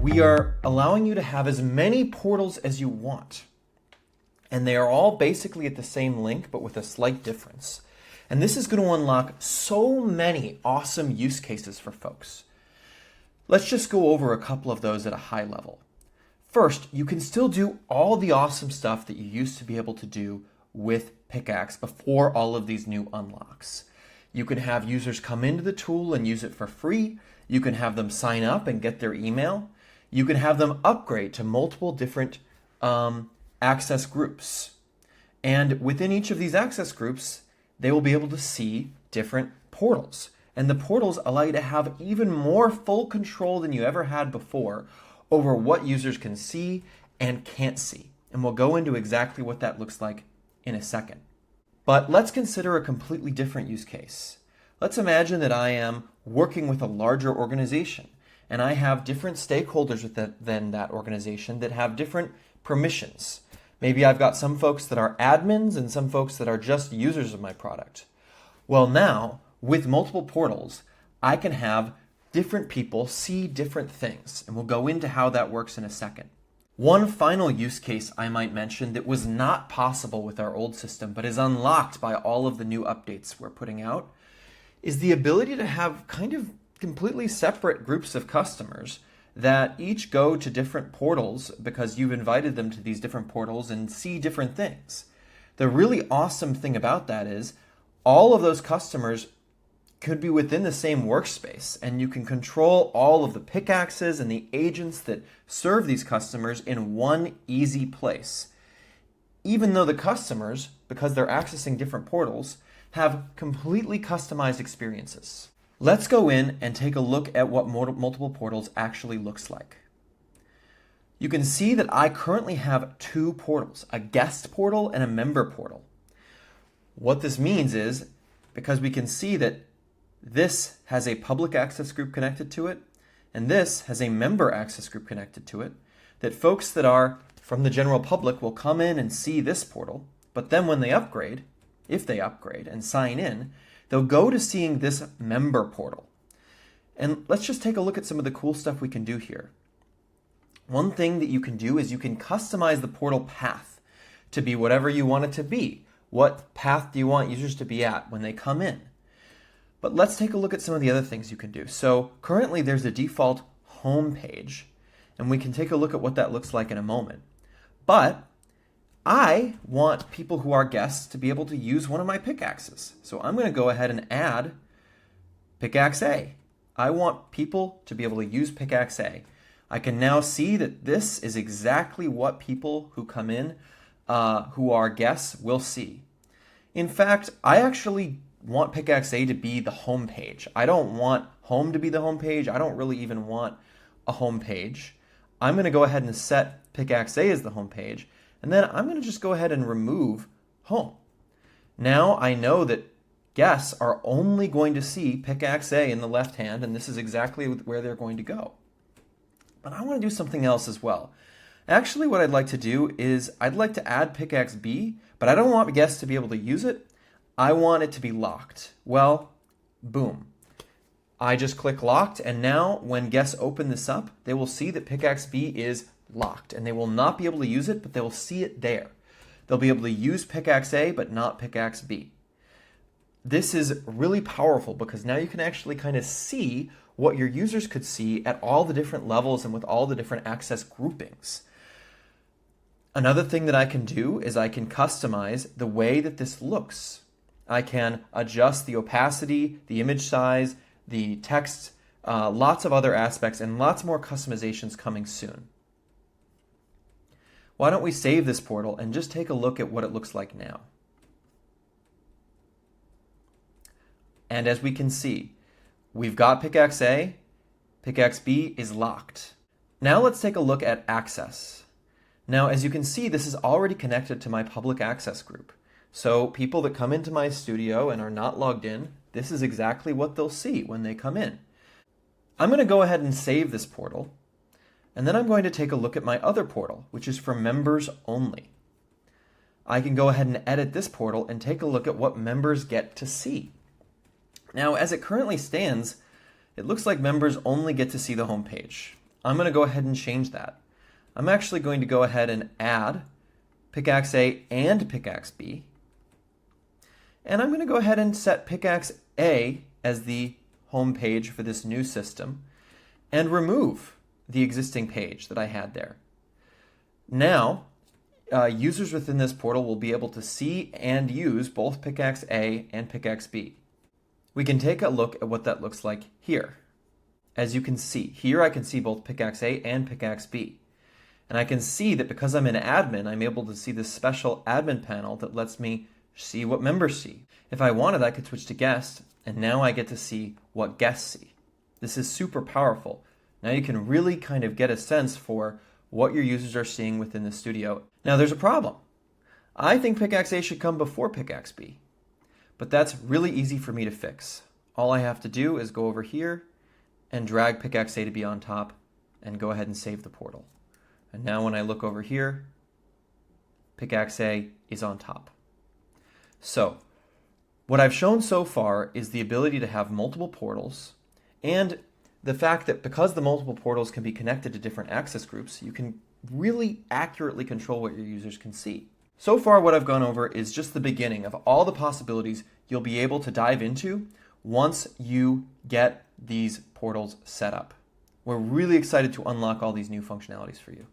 we are allowing you to have as many portals as you want. And they are all basically at the same link, but with a slight difference. And this is going to unlock so many awesome use cases for folks. Let's just go over a couple of those at a high level. First, you can still do all the awesome stuff that you used to be able to do with Pickaxe before all of these new unlocks. You can have users come into the tool and use it for free. You can have them sign up and get their email. You can have them upgrade to multiple different access groups. And within each of these access groups, they will be able to see different portals. And the portals allow you to have even more full control than you ever had before over what users can see and can't see. And we'll go into exactly what that looks like in a second. But let's consider a completely different use case. Let's imagine that I am working with a larger organization and I have different stakeholders within that organization that have different permissions. Maybe I've got some folks that are admins and some folks that are just users of my product. Well, now, with multiple portals, I can have different people see different things, and we'll go into how that works in a second. One final use case I might mention that was not possible with our old system, but is unlocked by all of the new updates we're putting out, is the ability to have kind of completely separate groups of customers that each go to different portals because you've invited them to these different portals and see different things. The really awesome thing about that is all of those customers could be within the same workspace, and you can control all of the pickaxes and the agents that serve these customers in one easy place. Even though the customers, because they're accessing different portals, have completely customized experiences. Let's go in and take a look at what multiple portals actually looks like. You can see that I currently have two portals, a guest portal and a member portal. What this means is, because we can see that this has a public access group connected to it, and this has a member access group connected to it, that folks that are from the general public will come in and see this portal, but then when they upgrade, if they upgrade and sign in, they'll go to seeing this member portal. And let's just take a look at some of the cool stuff we can do here. One thing that you can do is you can customize the portal path to be whatever you want it to be. What path do you want users to be at when they come in? But let's take a look at some of the other things you can do. So currently there's a default home page, and we can take a look at what that looks like in a moment. But I want people who are guests to be able to use one of my pickaxes. So I'm going to go ahead and add Pickaxe A. I want people to be able to use Pickaxe A. I can now see that this is exactly what people who come in, who are guests, will see. In fact, I actually want Pickaxe A to be the home page. I don't want home to be the home page. I don't really even want a home page. I'm going to go ahead and set Pickaxe A as the home page, and then I'm going to just go ahead and remove home. Now I know that guests are only going to see Pickaxe A in the left hand, and this is exactly where they're going to go. But I want to do something else as well. Actually, what I'd like to do is I'd like to add Pickaxe B, but I don't want guests to be able to use it. I want it to be locked. Well, boom. I just click locked, and now when guests open this up, they will see that Pickaxe B is locked, and they will not be able to use it, but they will see it there. They'll be able to use Pickaxe A, but not Pickaxe B. This is really powerful because now you can actually kind of see what your users could see at all the different levels and with all the different access groupings. Another thing that I can do is I can customize the way that this looks. I can adjust the opacity, the image size, the text, lots of other aspects, and lots more customizations coming soon. Why don't we save this portal and just take a look at what it looks like now. And as we can see, we've got Pickaxe A, Pickaxe B is locked. Now let's take a look at access. Now, as you can see, this is already connected to my public access group. So people that come into my studio and are not logged in, this is exactly what they'll see when they come in. I'm going to go ahead and save this portal, and then I'm going to take a look at my other portal, which is for members only. I can go ahead and edit this portal and take a look at what members get to see. Now, as it currently stands, it looks like members only get to see the home page. I'm going to go ahead and change that. I'm actually going to go ahead and add Pickaxe A and Pickaxe B. And I'm going to go ahead and set Pickaxe A as the home page for this new system and remove the existing page that I had there. Now, users within this portal will be able to see and use both Pickaxe A and Pickaxe B. We can take a look at what that looks like here. As you can see, here I can see both Pickaxe A and Pickaxe B. And I can see that because I'm an admin, I'm able to see this special admin panel that lets me see what members see. If I wanted, I could switch to guest, and now I get to see what guests see. This is super powerful. Now you can really kind of get a sense for what your users are seeing within the studio. Now there's a problem. I think Pickaxe A should come before Pickaxe B, but that's really easy for me to fix. All I have to do is go over here and drag Pickaxe A to be on top and go ahead and save the portal. And now when I look over here, Pickaxe A is on top. So what I've shown so far is the ability to have multiple portals and the fact that because the multiple portals can be connected to different access groups, you can really accurately control what your users can see. So far what I've gone over is just the beginning of all the possibilities you'll be able to dive into once you get these portals set up. We're really excited to unlock all these new functionalities for you.